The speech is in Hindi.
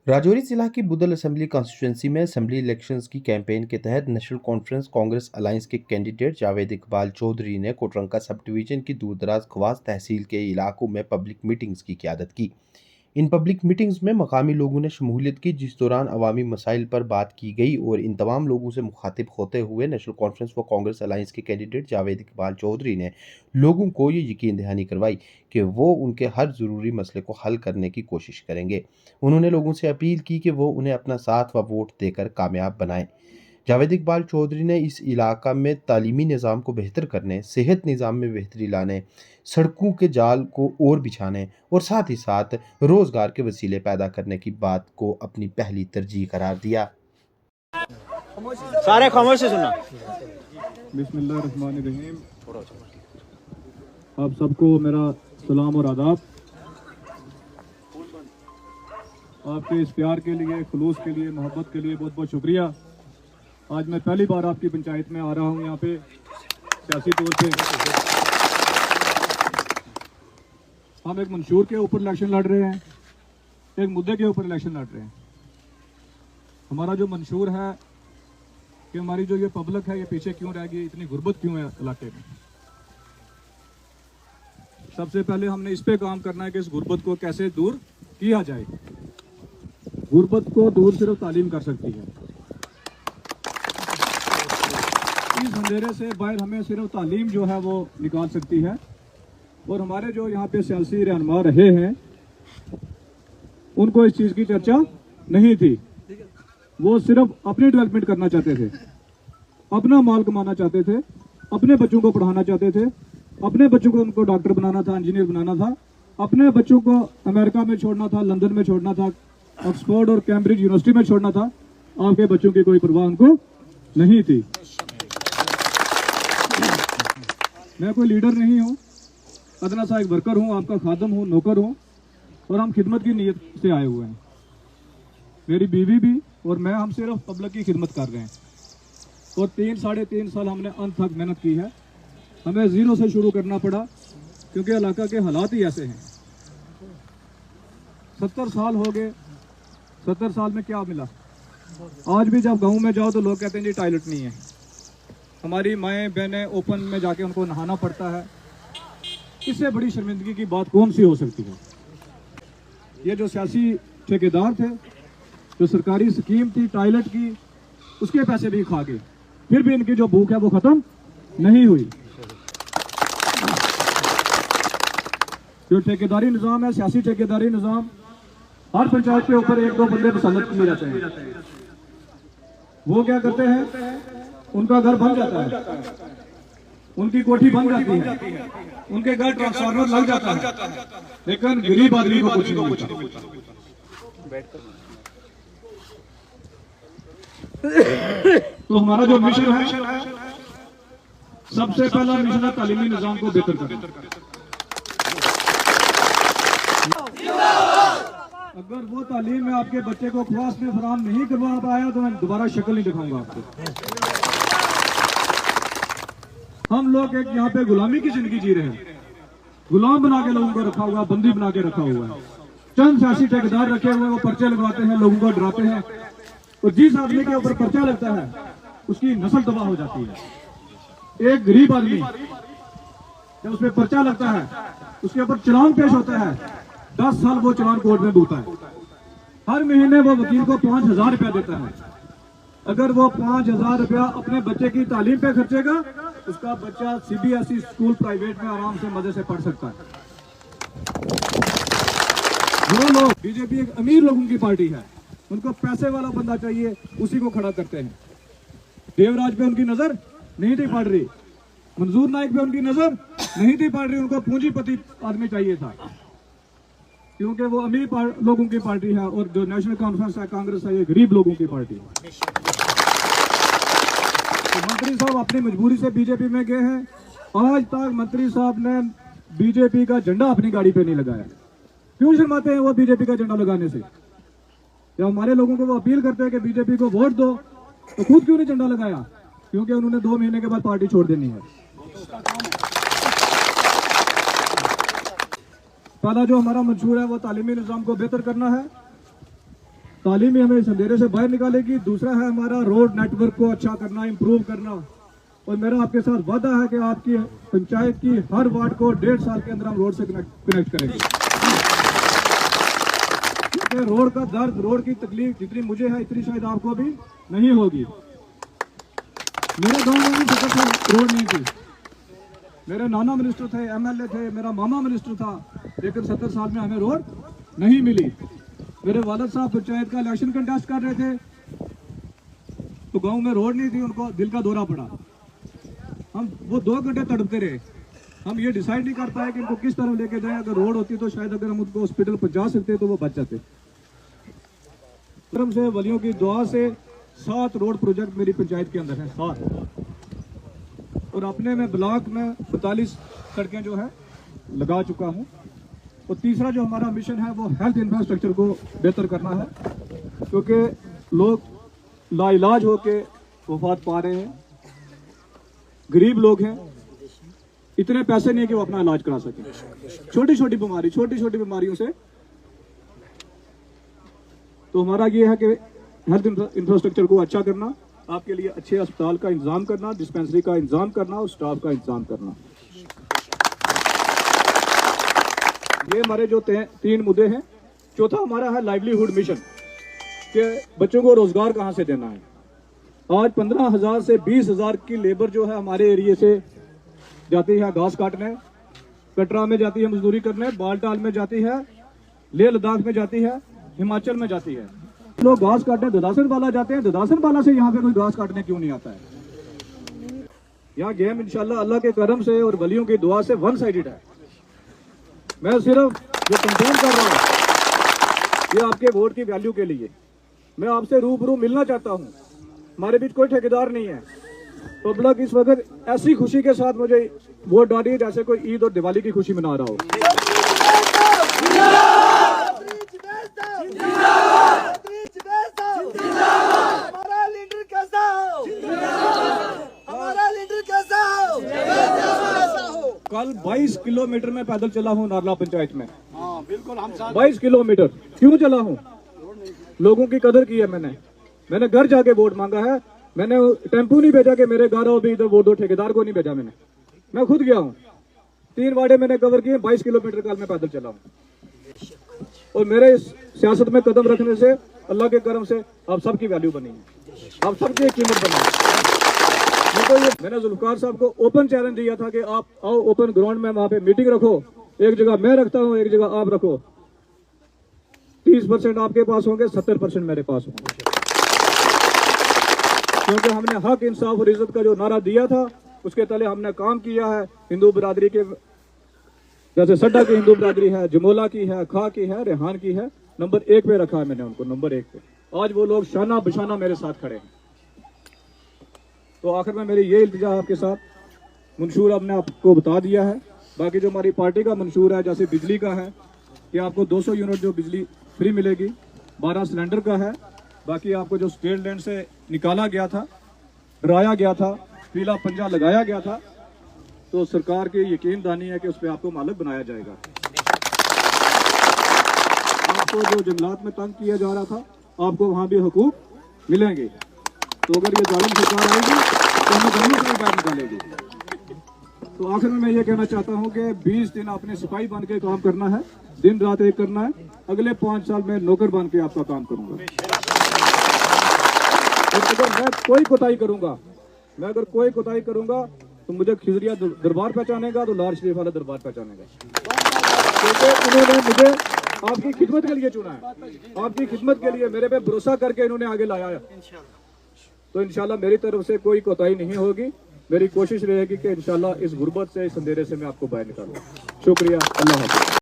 राजौरी जिला की बुदल असेंबली कॉन्स्टिट्यूंसी में असेंबली इलेक्शंस की कैंपेन के तहत नेशनल कॉन्फ्रेंस कांग्रेस अलायंस के कैंडिडेट जावेद इकबाल चौधरी ने कोटरंका सब डिवीजन की दूरदराज खवास तहसील के इलाकों में पब्लिक मीटिंग्स की क़यादत की। इन पब्लिक मीटिंग्स में मकामी लोगों ने शमूलियत की, जिस दौरान अवामी मसाइल पर बात की गई और इन तमाम लोगों से मुखातिब होते हुए नेशनल कॉन्फ्रेंस व कांग्रेस अलायंस के कैंडिडेट जावेद इकबाल चौधरी ने लोगों को ये यकीन दहानी करवाई कि वो उनके हर ज़रूरी मसले को हल करने की कोशिश करेंगे। उन्होंने लोगों से अपील की कि वो उन्हें अपना साथ व वोट देकर कामयाब बनाएं। जावेद इकबाल चौधरी ने इस इलाका में तालीमी निज़ाम को बेहतर करने, सेहत निज़ाम में बेहतरी लाने, सड़कों के जाल को और बिछाने और साथ ही साथ रोज़गार के वसीले पैदा करने की बात को अपनी पहली तरजीह करार दिया। सारे खामोश से सुनना। बिस्मिल्लाहिर्रहमानिर्रहीम। आप सबको मेरा सलाम और आदाब। आपके इस प्यार के लिए, खुलूस के लिए, मोहब्बत के लिए बहुत बहुत शुक्रिया। आज मैं पहली बार आपकी पंचायत में आ रहा हूं यहाँ पे सियासी तौर पे। हम एक मंशूर के ऊपर इलेक्शन लड़ रहे हैं, एक मुद्दे के ऊपर इलेक्शन लड़ रहे हैं। हमारा जो मंशूर है कि हमारी जो ये पब्लिक है ये पीछे क्यों रह गई, इतनी गुर्बत क्यों है इलाके में। सबसे पहले हमने इस पे काम करना है कि इस गुर्बत को कैसे दूर किया जाए। गुर्बत को दूर सिर्फ तालीम कर सकती है। इस अंधेरे से बाहर हमें सिर्फ तालीम जो है वो निकाल सकती है। और हमारे जो यहाँ पे सियासी रहनुमा रहे हैं उनको इस चीज़ की चर्चा नहीं थी। वो सिर्फ अपनी डेवलपमेंट करना चाहते थे, अपना माल कमाना चाहते थे, अपने बच्चों को पढ़ाना चाहते थे, अपने बच्चों को उनको डॉक्टर बनाना था, इंजीनियर बनाना था, अपने बच्चों को अमेरिका में छोड़ना था, लंदन में छोड़ना था, ऑक्सफोर्ड और कैम्ब्रिज यूनिवर्सिटी में छोड़ना था। आपके बच्चों की कोई परवाह उनको नहीं थी। मैं कोई लीडर नहीं हूँ, अदना सा एक वर्कर हूँ, आपका खादम हूँ, नौकर हूँ और हम खिदमत की नीयत से आए हुए हैं। मेरी बीवी भी और मैं, हम सिर्फ पब्लिक की खिदमत कर रहे हैं। और 3-3.5 साल हमने अंत तक मेहनत की है। हमें जीरो से शुरू करना पड़ा क्योंकि इलाका के हालात ही ऐसे हैं। 70 साल हो गए। 70 साल में क्या मिला? आज भी जब गांव में जाओ तो लोग कहते हैं जी टॉयलेट नहीं है। हमारी माएँ बहनें ओपन में जाके उनको नहाना पड़ता है। इससे बड़ी शर्मिंदगी की बात कौन सी हो सकती है? ये जो सियासी ठेकेदार थे, जो सरकारी स्कीम थी टॉयलेट की, उसके पैसे भी खा गए, फिर भी इनकी जो भूख है वो खत्म नहीं हुई। जो ठेकेदारी निज़ाम है, सियासी ठेकेदारी निज़ाम, हर पंचायत के ऊपर 1-2 बंदे मुसल्लत किए जाते हैं। वो क्या करते हैं? उनका घर बन जाता है, उनकी कोठी बन जाती है, उनके घर ट्रांसफार्मर लग जाता है, लेकिन गरीब आदमी को कुछ नहीं मिलता। तो हमारा जो मिशन है, सबसे पहला मिशन है तालीमी निज़ाम को बेहतर करना। अगर वो तालीम में आपके बच्चे को खवास में फराहम नहीं करवा पाया तो मैं दोबारा शक्ल नहीं दिखाऊंगा आपको। हम लोग एक यहाँ पे गुलामी की जिंदगी जी रहे हैं। गुलाम बना के लोगों को रखा हुआ, बंदी बना के रखा हुआ है। चंद सियासी ठेकेदार रखे हुए, वो पर्चे लगवाते हैं, लोगों को डराते हैं। और जिस आदमी के ऊपर पर्चा लगता है उसकी नस्ल तबाह हो जाती है। एक गरीब आदमी जब उसमें पर्चा लगता है, उसके ऊपर चलान पेश होता है, 10 साल वो चलान कोर्ट में भुगता है। हर महीने वो वकील को 5,000 रुपया देता है। अगर वो 5,000 रुपया अपने बच्चे की तालीम पे खर्चेगा, उसका बच्चा CBSE स्कूल प्राइवेट में आराम से मजे से पढ़ सकता है। जो लोग, बीजेपी एक अमीर लोगों की पार्टी है, उनको पैसे वाला बंदा चाहिए, उसी को खड़ा करते हैं। देवराज पे उनकी नजर नहीं थी पड़ रही, मंजूर नाइक पे उनकी नजर नहीं थी पड़ रही। उनको पूंजीपति आदमी चाहिए था, क्योंकि वो अमीर लोगों की पार्टी है और जो नेशनल कॉन्फ्रेंस है, कांग्रेस है, ये गरीब लोगों की पार्टी है। तो मंत्री साहब अपनी मजबूरी से बीजेपी में गए हैं। आज तक मंत्री साहब ने बीजेपी का झंडा अपनी गाड़ी पे नहीं लगाया। क्यों शर्माते हैं वो बीजेपी का झंडा लगाने से? जब हमारे लोगों को वो अपील करते हैं कि बीजेपी को वोट दो, तो खुद क्यों नहीं झंडा लगाया? क्योंकि उन्होंने 2 महीने के बाद पार्टी छोड़ देनी है। पहला जो हमारा मंशूर है वो तालीमी निज़ाम को बेहतर करना है। तालीम ही हमें इस अंधेरे से बाहर निकालेगी। दूसरा है हमारा रोड नेटवर्क को अच्छा करना, इम्प्रूव करना। और मेरा आपके साथ वादा है कि आपकी पंचायत की हर वार्ड को 1.5 साल के अंदर हम रोड से कनेक्ट करेंगे। क्योंकि रोड का दर्द, रोड की तकलीफ जितनी मुझे है इतनी शायद आपको भी नहीं होगी। मेरे गांव में भी 70 साल रोड नहीं थी। मेरे नाना मिनिस्टर थे, एमएलए थे, मेरा मामा मिनिस्टर था, लेकिन 70 साल में हमें रोड नहीं मिली। मेरे वालिद साहब पंचायत का इलेक्शन कंटेस्ट कर रहे थे तो गांव में रोड नहीं थी, उनको दिल का दौरा पड़ा। हम वो 2 घंटे तड़पते रहे। हम ये डिसाइड नहीं कर पाए कि इनको किस तरफ लेके जाएं। अगर रोड होती तो शायद अगर हम उनको हॉस्पिटल पहुंचा सकते तो वो बच जाते। तरफ से वलियों की दुआ से 7 रोड प्रोजेक्ट मेरी पंचायत के अंदर है, 7। और अपने में ब्लॉक में 42 सड़कें जो है लगा चुका हूँ। और तीसरा जो हमारा मिशन है वो हेल्थ इंफ्रास्ट्रक्चर को बेहतर करना है, क्योंकि लोग लाइलाज होके वफात पा रहे हैं। गरीब लोग हैं, इतने पैसे नहीं है कि वो अपना इलाज करा सकें। छोटी छोटी बीमारियों से। तो हमारा ये है कि हेल्थ इंफ्रास्ट्रक्चर को अच्छा करना, आपके लिए अच्छे अस्पताल का इंतजाम करना, डिस्पेंसरी का इंतजाम करना और स्टाफ का इंतजाम करना। ये हमारे जो 3 मुद्दे हैं। चौथा हमारा है लाइवलीहुड मिशन, कि बच्चों को रोजगार कहां से देना है। आज 15,000 से 20,000 की लेबर जो है हमारे एरिया से जाती है घास काटने, कटरा में जाती है मजदूरी करने, बालटाल में जाती है, लेह लद्दाख में जाती है, हिमाचल में जाती है। लोग घास काटने ददासन वाला जाते हैं। ददासन वाला से यहाँ पे कोई घास काटने क्यों नहीं आता है? यहाँ गेम इंशाल्लाह अल्लाह के करम से और वलियों की दुआ से 1 साइडेड है। मैं सिर्फ जो कंपेन कर रहा हूँ ये आपके वोट की वैल्यू के लिए। मैं आपसे रूबरू मिलना चाहता हूँ। हमारे बीच कोई ठेकेदार नहीं है। पब्लिक इस वक्त ऐसी खुशी के साथ मुझे वोट डाल रही है जैसे कोई ईद और दिवाली की खुशी मना रहा हो। हमारा लीडर कैसा हो? हमारा लीडर कैसा हो? कल 22 किलोमीटर में पैदल चला हूँ नारला पंचायत में। हाँ बिल्कुल, हम 22 किलोमीटर क्यों चला हूँ? लोगों की कदर की है। मैंने घर जाके वोट मांगा है। मैंने टेम्पू नहीं भेजा कि मेरे घर भी इधर वोट दो, ठेकेदार को नहीं भेजा। मैं खुद गया हूँ। 3 वार्डे मैंने कवर किए। 22 किलोमीटर कल मैं पैदल चला हूँ। और मेरे इस सियासत में कदम रखने से अल्लाह के करम से आप सबकी वैल्यू बनी है, आप सबकी एक कीमत बनी है। मैंने जुल्फकार साहब को ओपन चैलेंज दिया था कि आप आओ ओपन ग्राउंड में, वहां पे मीटिंग रखो। एक जगह मैं रखता हूँ, एक जगह आप रखो। 30% आपके पास होंगे, 70% मेरे पास होंगे। क्योंकि हमने हक, इंसाफ और इज्जत का जो नारा दिया था उसके तले हमने काम किया है। हिंदू बिरादरी के, जैसे सड्डा की हिंदू बिरादरी है, जमोला की है, खा की है, रेहान की है, नंबर 1 पे रखा है मैंने उनको, नंबर 1 पे। आज वो लोग शाना बशाना मेरे साथ खड़े हैं। तो आखिर में मेरी ये इल्तिजा आपके साथ, मंशूर हमने आपको बता दिया है। बाकी जो हमारी पार्टी का मंशूर है, जैसे बिजली का है कि आपको 200 यूनिट जो बिजली फ्री मिलेगी, 12 सिलेंडर का है। बाकी आपको जो स्टेट लैंड से निकाला गया था, डराया गया था, पीला पंजा लगाया गया था, तो सरकार की यकीन दानी है कि उस पर आपको मालिक बनाया जाएगा। आपको जो जंगलात में तंग किया जा रहा था, आपको वहां भी हुकूक मिलेंगे। तो अगर ये जालिम सरकार आएगी तो हमें जमीन से बाहर निकालेगी। तो आखिर में मैं ये कहना चाहता हूँ कि 20 दिन आपने सिपाही बन के काम करना है, दिन रात एक करना है। अगले 5 साल में नौकर बन के आपका काम करूंगा। और अगर मैं कोई कोताही करूंगा, तो मुझे खिजरिया दरबार पहचानेगा, तो लाल शरीफ वाला दरबार पहचानेगा। क्योंकि उन्होंने मुझे आपकी खिदमत के लिए चुना है, आपकी खिदमत के लिए मेरे पे भरोसा करके इन्होंने आगे लाया है। तो इंशाल्लाह मेरी तरफ से कोई कोताही नहीं होगी। मेरी कोशिश रहेगी कि इंशाल्लाह इस गुर्बत से, इस अंधेरे से मैं आपको बाहर निकालूं। शुक्रिया। अल्लाह हाफ़िज़।